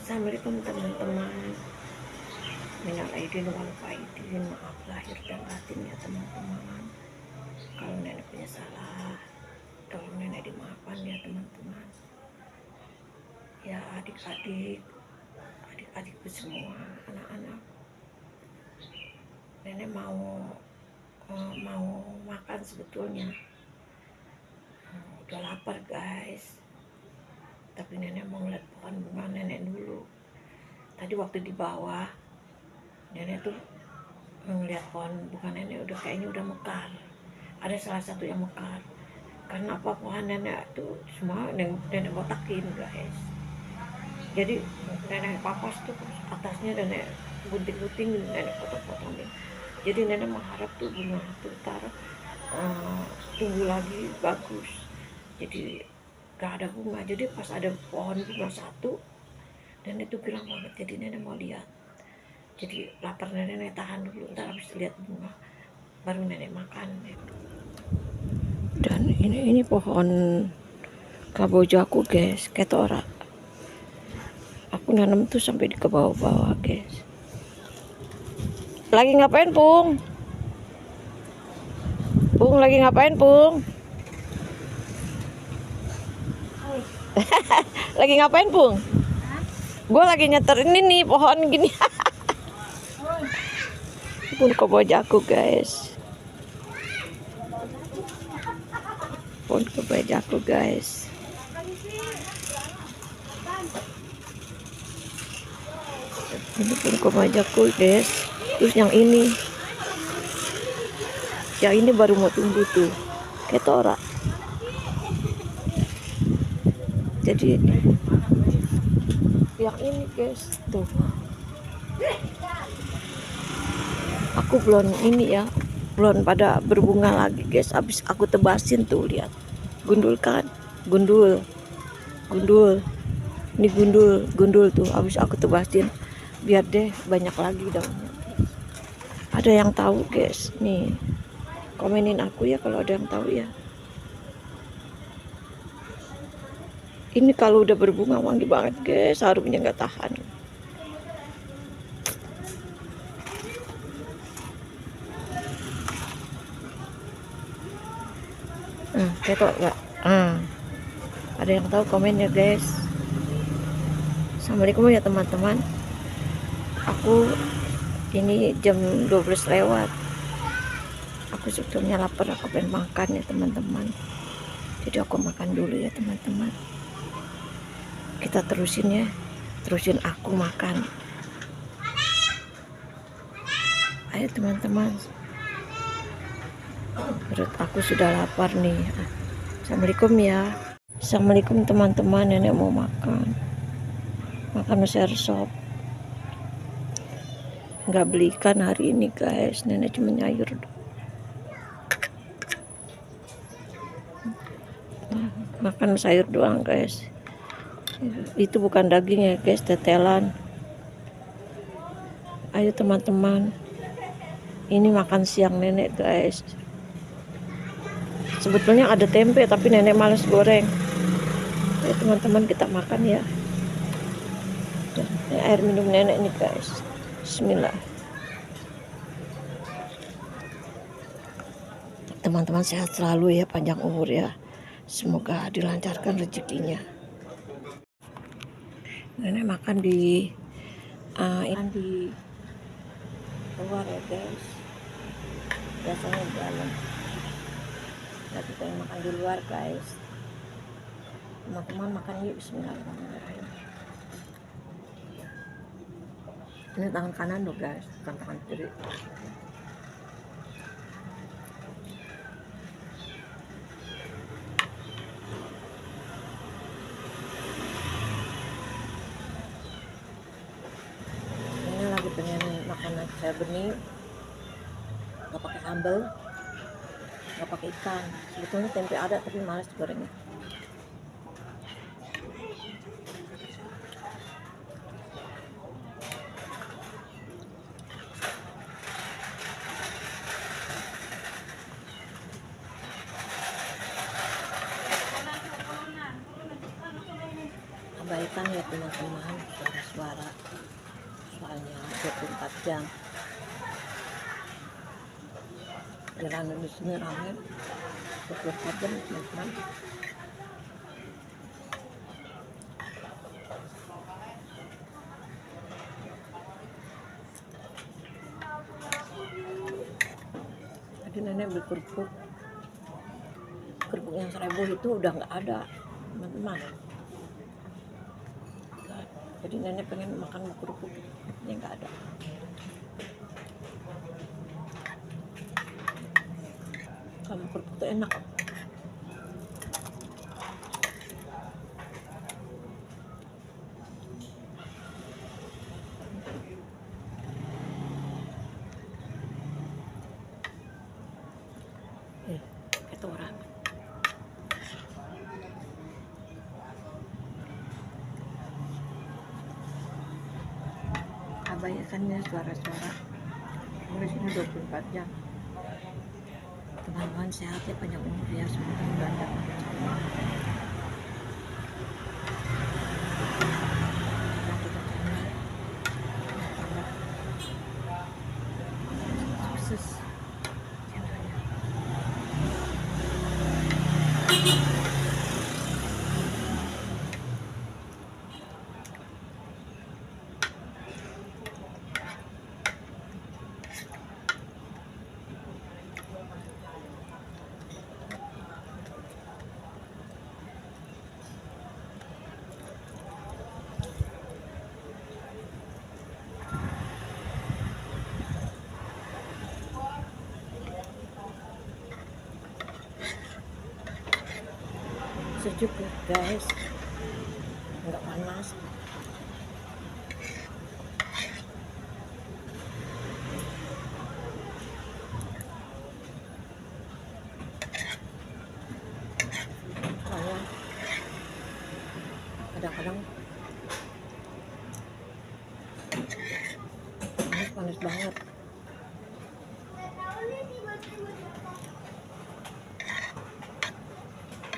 Assalamualaikum teman-teman. Minal aidin wal faidin, maaf lahir dan batin ya teman-teman. Kalau nenek punya salah, tolong nenek dimaafkan ya teman-teman. Ya adik-adikku semua, anak-anak. Nenek mau makan sebetulnya. Udah lapar guys. Tapi nenek mau ngeliat pohon bunga nenek dulu. Tadi waktu di bawah, nenek tuh ngeliat pohon bunga nenek kayaknya udah mekar. Ada salah satu yang mekar. Karena apa, pohon nenek tuh semua nenek botakin guys. Jadi nenek papas tuh atasnya nenek gunting-gunting, nenek potong-potongin. Jadi nenek mengharap tuh bunga tuh tumbuh lagi bagus. Jadi gak ada bunga. Jadi pas ada pohon bunga satu, nenek tuh bilang banget. Jadi nenek mau lihat. Jadi lapar nenek tahan dulu, ntar habis lihat bunga baru nenek makan. Dan ini pohon kabojaku guys, ketora. Aku nanam tuh sampai di ke bawah-bawah guys. Lagi ngapain Pung? Pung lagi ngapain Pung? Lagi ngapain Pung? Gue lagi nyeterin ini pohon gini. Pun kabojaku guys. Pohon kabojaku guys. Ini pun kabojaku guys. Terus yang ini baru mau tumbuh tuh, ketora. Jadi yang ini guys tuh, aku belum ini ya, belum pada berbunga lagi guys. Abis aku tebasin tuh, lihat gundul kan, gundul ini gundul tuh. Abis aku tebasin biar deh banyak lagi daunnya. Ada yang tahu guys nih, komenin aku ya kalau ada yang tahu ya. Ini kalau udah berbunga wangi banget guys, harumnya nggak tahan. Ketok nggak? Ada yang tahu komen ya guys. Assalamualaikum ya teman-teman. Aku ini jam 12 lewat. Aku sebetulnya lapar, aku pengen makan ya teman-teman. Jadi aku makan dulu ya teman-teman. Kita terusin ya, terusin aku makan. Ayo teman-teman. Perut aku sudah lapar nih. Assalamualaikum ya. Assalamualaikum teman-teman, nenek mau makan sayur sop. Nggak beli ikan hari ini guys, nenek cuma nyayur. Makan sayur doang guys. Itu bukan daging ya guys, tetelan. Ayo teman-teman, ini makan siang nenek guys. Sebetulnya ada tempe tapi nenek males goreng. Ayo teman-teman, kita makan ya. Ini air minum nenek nih guys. Bismillah. Teman-teman sehat selalu ya, panjang umur ya. Semoga dilancarkan rezekinya. Nenek makan di luar ya guys. Biasanya di dalam. Tapi pengen makan di luar guys. Teman-teman makan yuk, bismillahirrahmanirrahim. Ini tangan kanan loh guys, bukan tangan kiri. Ini lagi pengen makan sayur bening, nggak pakai sambal, nggak pakai ikan. Sebetulnya tempe ada tapi malas gorengnya. abaikan ya teman-teman suara-suara, soalnya 24 jam jalan di sini ramai 24 jam teman-teman. Tadi nenek beli kerupuk yang 1000 itu udah nggak ada teman-teman. Jadi nenek pengen makan kerupuk, ini nggak ada. Kalau kerupuk itu enak. Kata orang. Abaikannya suara-suara. Di sini 24 jam. Teman-teman sehat ya, panjang umur ya, semoga banyak. Sukses channelnya. Sejuk ya guys, nggak panas. Soalnya kadang-kadang panas banget.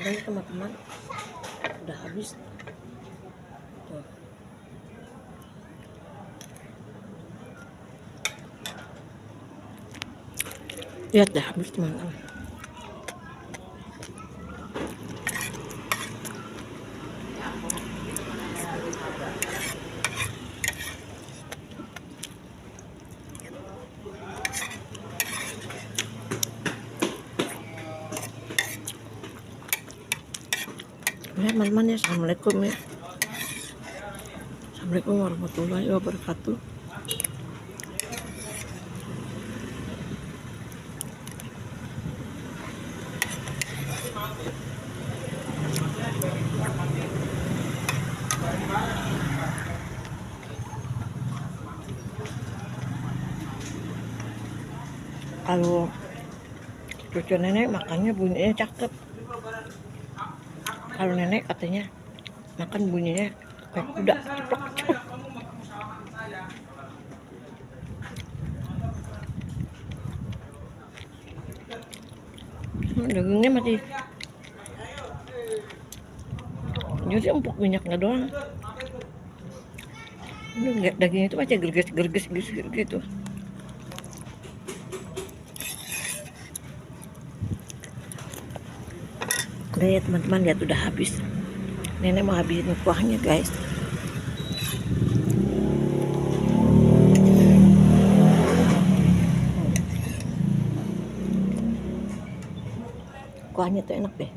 Ini teman-teman udah habis tuh. Lihat dah habis teman-teman. Ya teman-teman ya, assalamualaikum ya. Assalamualaikum warahmatullahi wabarakatuh. Kalau cucu nenek makannya bunyinya cakep. Kalau nenek katanya makan bunyinya kayak kuda, ceplok ceplok. Dagingnya masih jadi empuk, minyaknya doang. Dagingnya itu masih gerges gitu. Udah ya teman-teman, lihat udah habis. Nenek mau habisin kuahnya guys. Kuahnya tuh enak deh.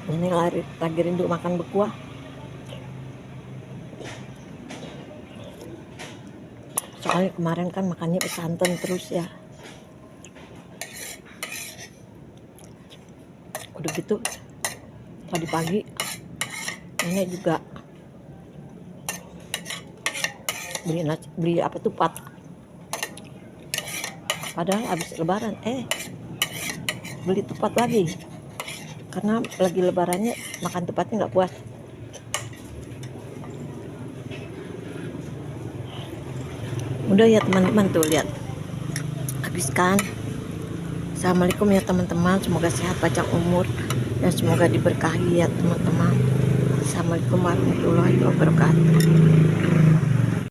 Nenek lagi rindu makan berkuah. Soalnya kemarin kan makannya santan terus ya. Udah gitu tadi pagi nenek juga beli apa tupat, padahal habis lebaran beli tupat lagi karena lagi lebarannya makan tupatnya nggak puas. Udah ya teman-teman, tuh lihat habiskan. Assalamualaikum ya teman-teman, semoga sehat panjang umur. dan semoga diberkahi ya teman-teman. Assalamualaikum warahmatullahi wabarakatuh.